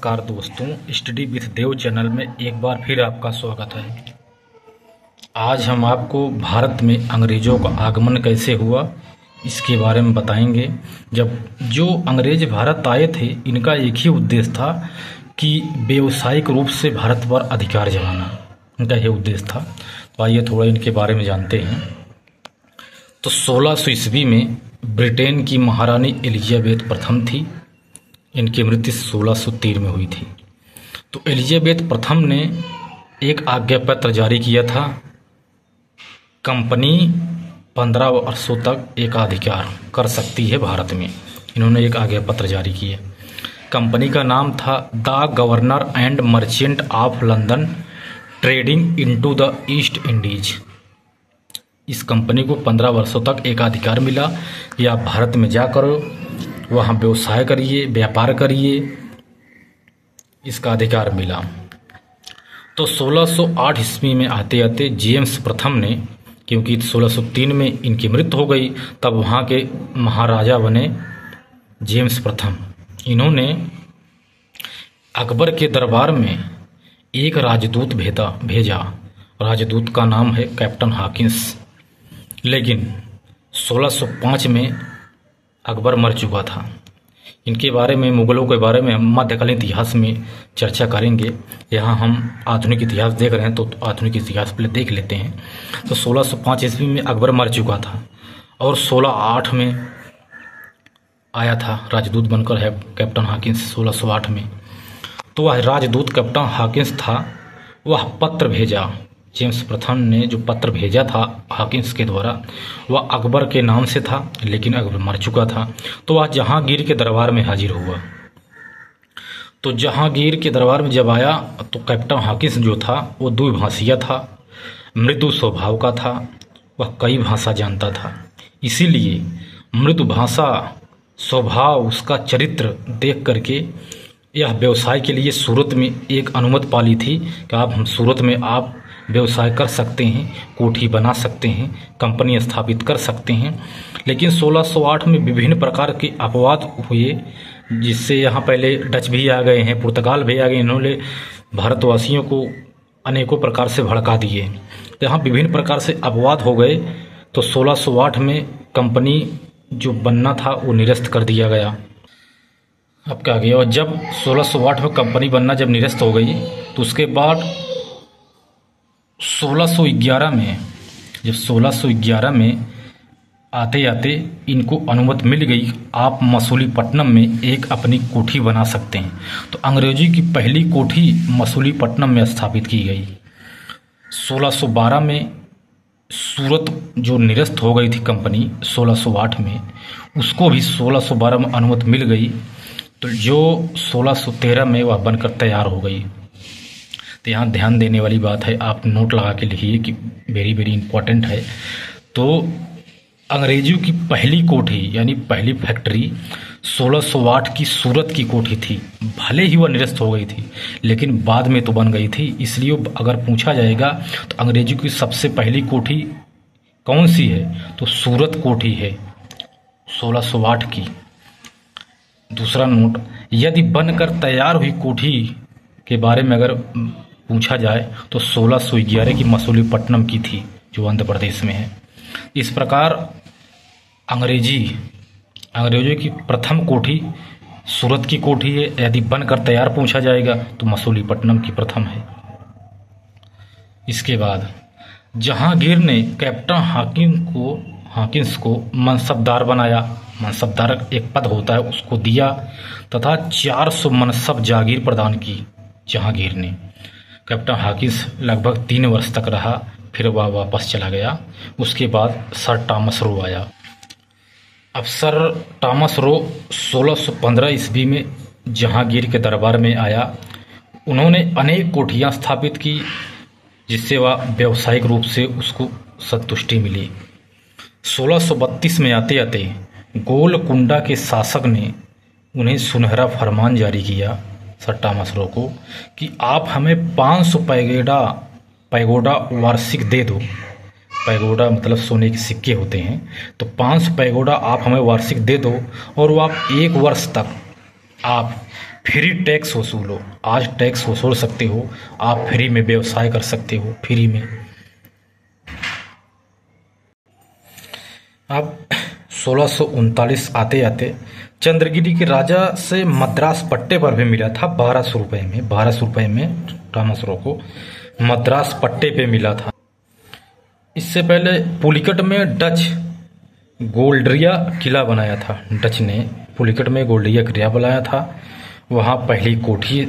नमस्कार दोस्तों, study with Dev channel में एक बार फिर आपका स्वागत है। आज हम आपको भारत में अंग्रेज़ों का आगमन कैसे हुआ इसके बारे में बताएंगे। जब जो अंग्रेज भारत आए थे, इनका एक ही उद्देश्य था कि व्यावसायिक रूप से भारत पर अधिकार जमाना, इनका यह उद्देश्य था। तो आइए थोड़ा इनके बारे में जानते हैं। तो 1600 ईस्वी में ब्रिटेन की महारानी एलिजाबेथ प्रथम थी। इनकी मृत्यु 1603 में हुई थी। तो एलिजाबेथ प्रथम ने एक आज्ञा पत्र जारी किया था। कंपनी 15 वर्षों तक एकाधिकार कर सकती है भारत में। इन्होंने एक आज्ञा पत्र जारी किया। कंपनी का नाम था the governor and merchant of London trading into the east Indies. इस कंपनी को 15 वर्षों तक एकाधिकार मिला कि आप भारत में जाकर वहाँ व्यवसाय करिए, व्यापार करिए, इसका अधिकार मिला। तो 1608 ईस्वी में आते आते जेम्स प्रथम ने, क्योंकि 1603 में इनकी मृत्यु हो गई, तब वहाँ के महाराजा बने जेम्स प्रथम। इन्होंने अकबर के दरबार में एक राजदूत भेजा। राजदूत का नाम है कैप्टन हॉकिंस। लेकिन 1605 में अकबर मर चुका था। इनके बारे में, मुगलों के बारे में हम मध्यकालीन इतिहास में चर्चा करेंगे। यहाँ हम आधुनिक इतिहास देख रहे हैं, तो आधुनिक इतिहास पहले देख लेते हैं। तो 1605 ईस्वी में अकबर मर चुका था और 1608 में आया था राजदूत बनकर है कैप्टन हॉकिंस 1608 में। तो वह राजदूत कैप्टन हॉकिंस था। वह पत्र भेजा, जेम्स प्रथम ने जो पत्र भेजा था हॉकिंस के द्वारा, वह अकबर के नाम से था, लेकिन अकबर मर चुका था। तो वह जहांगीर के दरबार में हाजिर हुआ। तो जहांगीर के दरबार में जब आया तो कैप्टन हॉकिंस जो था वो द्विभाषीय था, मृदु स्वभाव का था। वह कई भाषा जानता था, इसीलिए मृदु भाषा, स्वभाव, उसका चरित्र देख करके यह व्यवसाय के लिए सूरत में एक अनुमति पाली थी कि आप हम सूरत में आप व्यवसाय कर सकते हैं, कोठी बना सकते हैं, कंपनी स्थापित कर सकते हैं। लेकिन 1608 में विभिन्न प्रकार के अपवाद हुए, जिससे यहाँ पहले डच भी आ गए हैं, पुर्तगाल भी आ गए। इन्होंने भारतवासियों को अनेकों प्रकार से भड़का दिए। तो यहाँ विभिन्न प्रकार से अपवाद हो गए। तो 1608 में कंपनी जो बनना था वो निरस्त कर दिया गया। अब क्या गया, और जब 1608 में कंपनी बनना जब निरस्त हो गई, तो उसके बाद 1611 में, जब 1611 में आते आते इनको अनुमति मिल गई, आप मसूलीपट्टनम में एक अपनी कोठी बना सकते हैं। तो अंग्रेजी की पहली कोठी मसूलीपट्टनम में स्थापित की गई। 1612 में सूरत जो निरस्त हो गई थी कंपनी 1608 में, उसको भी 1612 में अनुमति मिल गई। तो जो 1613 में वह बनकर तैयार हो गई। तो यहाँ ध्यान देने वाली बात है, आप नोट लगा के लिखिए कि वेरी वेरी इंपॉर्टेंट है। तो अंग्रेजियों की पहली कोठी यानी पहली फैक्ट्री 1608 की सूरत की कोठी थी। भले ही वह निरस्त हो गई थी, लेकिन बाद में तो बन गई थी। इसलिए अगर पूछा जाएगा तो अंग्रेजी की सबसे पहली कोठी कौन सी है, तो सूरत कोठी है 1608 की। दूसरा नोट, यदि बनकर तैयार हुई कोठी के बारे में अगर पूछा जाए तो 1611 की मसूलीपट्टनम की थी, जो आंध्र प्रदेश में है। इस प्रकार अंग्रेजों की प्रथम कोठी सूरत की कोठी है। यदि बनकर तैयार पूछा जाएगा तो मसूलीपट्टनम की प्रथम है। इसके बाद जहांगीर ने कैप्टन हॉकिंस को मनसबदार बनाया। मनसबदार एक पद होता है, उसको दिया तथा 400 मनसब जागीर प्रदान की जहांगीर ने। कैप्टन हॉकिंस लगभग 3 वर्ष तक रहा, फिर वह वापस चला गया। उसके बाद सर टॉमस रो आया। अब सर टॉमस रो 1615 ईस्वी में जहांगीर के दरबार में आया। उन्होंने अनेक कोठियाँ स्थापित की, जिससे वह व्यावसायिक रूप से उसको संतुष्टि मिली। 1632 में आते आते गोलकुंडा के शासक ने उन्हें सुनहरा फरमान जारी किया सर टॉमस रो को कि आप हमें 500 पैगोडा वार्षिक दे दो। पैगोडा मतलब सोने के सिक्के होते हैं। तो 500 पैगोडा आप हमें वार्षिक दे दो, और वो आप 1 वर्ष तक आप फ्री टैक्स वसूलो। आज टैक्स वसूल सकते हो, आप फ्री में व्यवसाय कर सकते हो, फ्री में। अब 1639 आते आते चंद्रगिरी के राजा से मद्रास पट्टे पर भी मिला था 1200 रुपये में। 1200 रुपये में थॉमस रो को मद्रास पट्टे पे मिला था। इससे पहले पुलिकट में डच गोल्डरिया किला बनाया था। डच ने पुलिकट में गोल्डरिया किला बनाया था, वहाँ पहली कोठी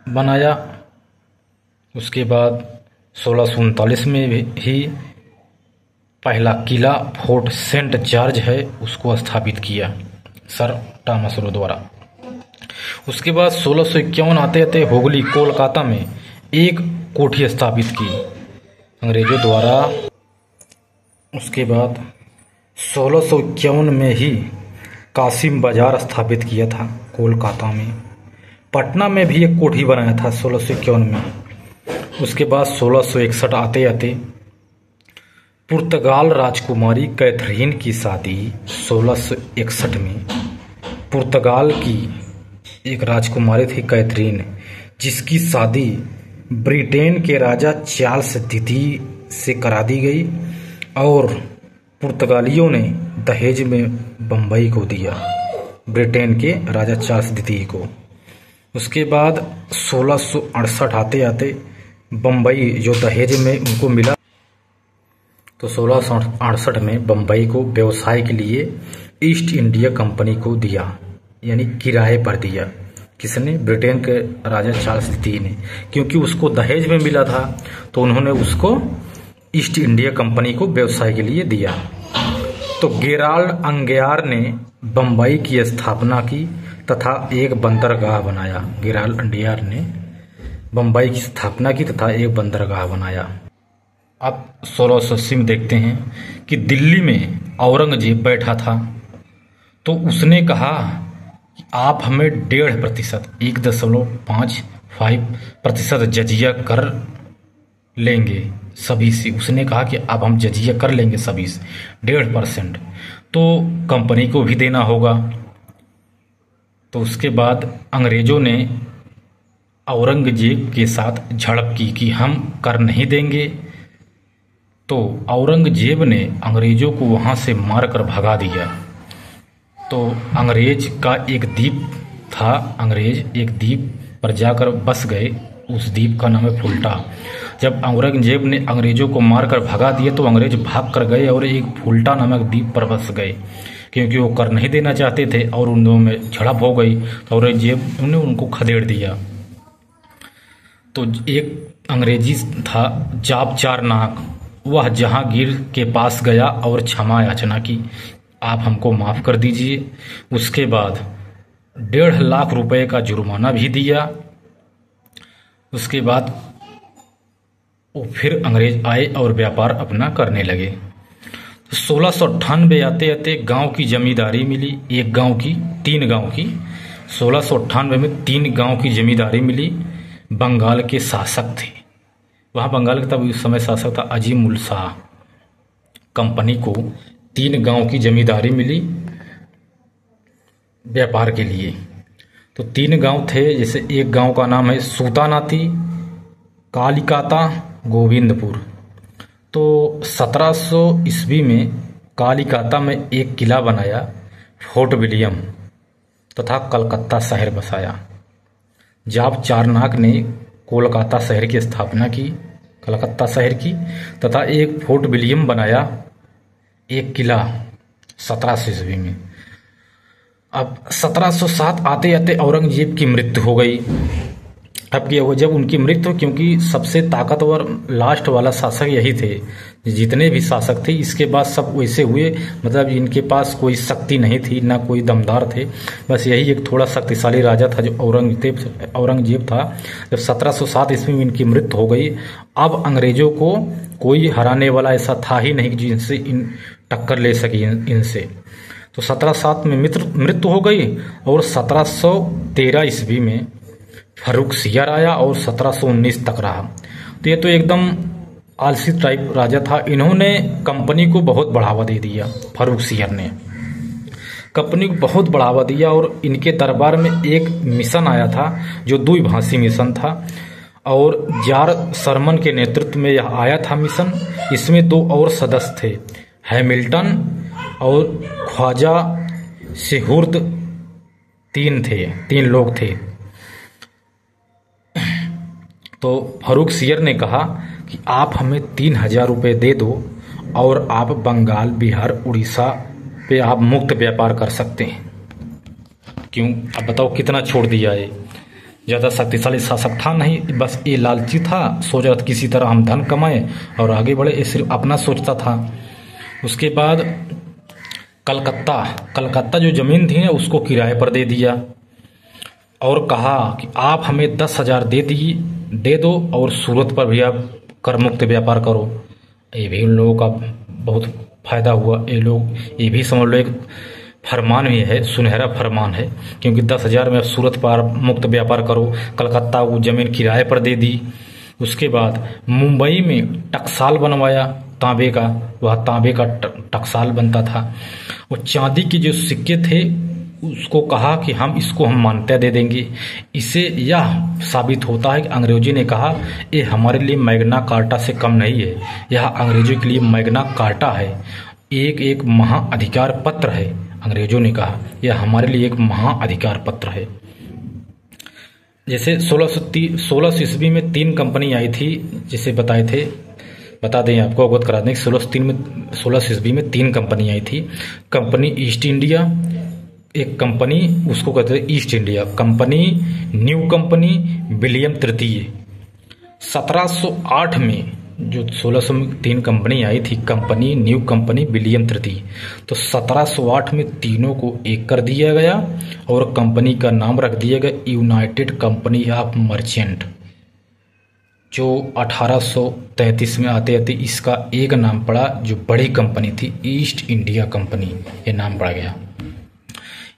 बनाया। उसके बाद 1639 में ही पहला किला फोर्ट सेंट जॉर्ज है उसको स्थापित किया सर थॉमस रो द्वारा। उसके बाद 1651 आते आते हुगली कोलकाता में एक कोठी स्थापित की अंग्रेजों द्वारा। उसके बाद 1651 में ही कासिम बाजार स्थापित किया था कोलकाता में। पटना में भी एक कोठी बनाया था 1651 में। उसके बाद 1661 आते आते पुर्तगाल राजकुमारी कैथरीन की शादी 1661 में। पुर्तगाल की एक राजकुमारी थी कैथरीन, जिसकी शादी ब्रिटेन के राजा चार्ल्स द्वितीय से करा दी गई और पुर्तगालियों ने दहेज में बम्बई को दिया, ब्रिटेन के राजा चार्ल्स द्वितीय को। उसके बाद 1668 आते आते बम्बई जो दहेज में उनको मिला, तो 1668 में बम्बई को व्यवसाय के लिए ईस्ट इंडिया कंपनी को दिया, यानी किराए पर दिया। किसने? ब्रिटेन के राजा चार्ल्स द्वितीय ने। क्योंकि उसको दहेज में मिला था तो उन्होंने उसको ईस्ट इंडिया कंपनी को व्यवसाय के लिए दिया। तो गेराल्ड अंगियार ने बम्बई की स्थापना की तथा एक बंदरगाह बनाया। गेराल्ड अंगियार ने बम्बई की स्थापना की तथा एक बंदरगाह बनाया। अब 1680 में देखते हैं कि दिल्ली में औरंगजेब बैठा था, तो उसने कहा कि आप हमें 1.5% 1.55% जजिया कर लेंगे सभी से। उसने कहा कि अब हम जजिया कर लेंगे सभी से 1.5%, तो कंपनी को भी देना होगा। तो उसके बाद अंग्रेजों ने औरंगजेब के साथ झड़प की कि हम कर नहीं देंगे। तो औरंगजेब ने अंग्रेजों को वहां से मारकर भगा दिया। तो अंग्रेज का एक द्वीप था, अंग्रेज एक द्वीप पर जाकर बस गए। उस द्वीप का नाम है फुल्टा। जब औरंगजेब ने अंग्रेजों को मारकर भगा दिए तो अंग्रेज भाग कर गए और एक फुल्टा नामक द्वीप पर बस गए, क्योंकि वो कर नहीं देना चाहते थे और उन दोनों में झड़प हो गई। तो औरंगजेब ने उनको खदेड़ दिया। तो एक अंग्रेजी था जाप चार नाक, वह जहांगीर के पास गया और क्षमा याचना की, आप हमको माफ कर दीजिए। उसके बाद 1.5 लाख रुपए का जुर्माना भी दिया। उसके बाद वो फिर अंग्रेज आए और व्यापार अपना करने लगे। 1698 आते आते गांव की जमींदारी मिली, एक गांव की, 3 गांव की। 1698 में 3 गांव की जमींदारी मिली। बंगाल के शासक थे वहाँ, बंगाल के तब उस समय शासक था अजीम उल शाह। कंपनी को 3 गांव की जमींदारी मिली व्यापार के लिए। तो 3 गांव थे, जैसे एक गांव का नाम है सूतानाती, कालिकाता, गोविंदपुर। तो 1700 ईस्वी में कालिकाता में एक किला बनाया, फोर्ट विलियम, तथा कलकत्ता शहर बसाया। जाप चारनाक ने कोलकाता शहर की स्थापना की, कलकत्ता शहर की, तथा एक फोर्ट विलियम बनाया, एक किला 1700 ईस्वी में। अब 1707 आते आते औरंगजेब की मृत्यु हो गई। अब क्या हुआ? जब उनकी मृत्यु, क्योंकि सबसे ताकतवर लास्ट वाला शासक यही थे, जितने भी शासक थे इसके बाद सब वैसे हुए, मतलब इनके पास कोई शक्ति नहीं थी, ना कोई दमदार थे। बस यही एक थोड़ा शक्तिशाली राजा था जो औरंगजेब था। जब 1707 ईस्वी में इनकी मृत्यु हो गई, अब अंग्रेजों को कोई हराने वाला ऐसा था ही नहीं जिनसे इन टक्कर ले सके इनसे। तो 1707 में मृत्यु हो गई और 1713 ईस्वी में फर्रुखसियर आया और 1719 तक रहा। तो ये तो एकदम आलसी टाइप राजा था। इन्होंने कंपनी को बहुत बढ़ावा दे दिया फर्रुखसियर ने। कंपनी को बहुत बढ़ावा दिया और इनके दरबार में एक मिशन आया था जो द्विभाषी मिशन था और जार सरमन के नेतृत्व में यह आया था मिशन। इसमें 2 और सदस्य थे, हैमिल्टन और ख्वाजा सेहुर्द, 3 लोग थे। तो फारूक सियर ने कहा कि आप हमें 3000 रुपये दे दो और आप बंगाल, बिहार, उड़ीसा पे आप मुक्त व्यापार कर सकते हैं। क्यों? अब बताओ कितना छोड़ दिया है। ज़्यादा शक्तिशाली शासक था नहीं, बस ये लालची था, सोच रहा था किसी तरह हम धन कमाएं और आगे बढ़े, ये सिर्फ अपना सोचता था। उसके बाद कलकत्ता जो ज़मीन थी उसको किराए पर दे दिया और कहा कि आप हमें 10,000 दे दो और सूरत पर भी आप कर मुक्त व्यापार करो। ये भी उन लोगों का बहुत फायदा हुआ। ये भी समझ लो एक फरमान भी है, सुनहरा फरमान है, क्योंकि 10,000 में आप सूरत पर मुक्त व्यापार करो। कलकत्ता वो ज़मीन किराए पर दे दी। उसके बाद मुंबई में टकसाल बनवाया तांबे का, वह तांबे का टकसाल बनता था। वो चांदी के जो सिक्के थे उसको कहा कि हम मान्यता दे देंगे। इससे यह साबित होता है कि अंग्रेजों ने कहा ये हमारे लिए मैग्ना कार्टा से कम नहीं है, यह अंग्रेजों के लिए मैग्ना कार्टा है, एक महाअधिकार पत्र है। अंग्रेजों ने कहा यह हमारे लिए एक महाअधिकार पत्र है। जैसे 1600 ईस्वी में 3 कंपनी आई थी, जिसे बता दें आपको, अवगत करा दें। 1600 ईस्वी में 3 कंपनी आई थी। कंपनी ईस्ट इंडिया, एक कंपनी उसको कहते हैं east India company, new company William तृतीय। 1708 में जो 1600 में 3 कंपनी आई थी, कंपनी, न्यू कंपनी, विलियम तृतीय, तो 1708 में तीनों को एक कर दिया गया और कंपनी का नाम रख दिया गया यूनाइटेड कंपनी ऑफ मर्चेंट। जो 1833 में आते आते इसका एक नाम पड़ा, जो बड़ी कंपनी थी ईस्ट इंडिया कंपनी, ये नाम पड़ गया।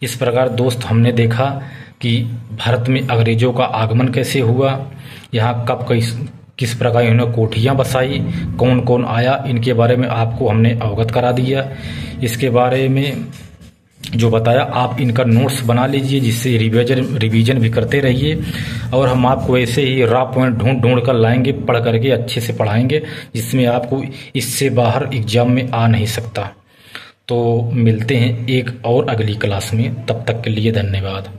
इस प्रकार दोस्त हमने देखा कि भारत में अंग्रेजों का आगमन कैसे हुआ, यहाँ कब किस प्रकार इन्होंने कोठियाँ बसाई, कौन कौन आया, इनके बारे में आपको हमने अवगत करा दिया। इसके बारे में जो बताया आप इनका नोट्स बना लीजिए, जिससे रिवीजन भी करते रहिए और हम आपको ऐसे ही रॉ पॉइंट ढूंढ कर लाएंगे, पढ़ करके अच्छे से पढ़ाएंगे, जिसमें आपको इससे बाहर एग्जाम में आ नहीं सकता। तो मिलते हैं एक और अगली क्लास में, तब तक के लिए धन्यवाद।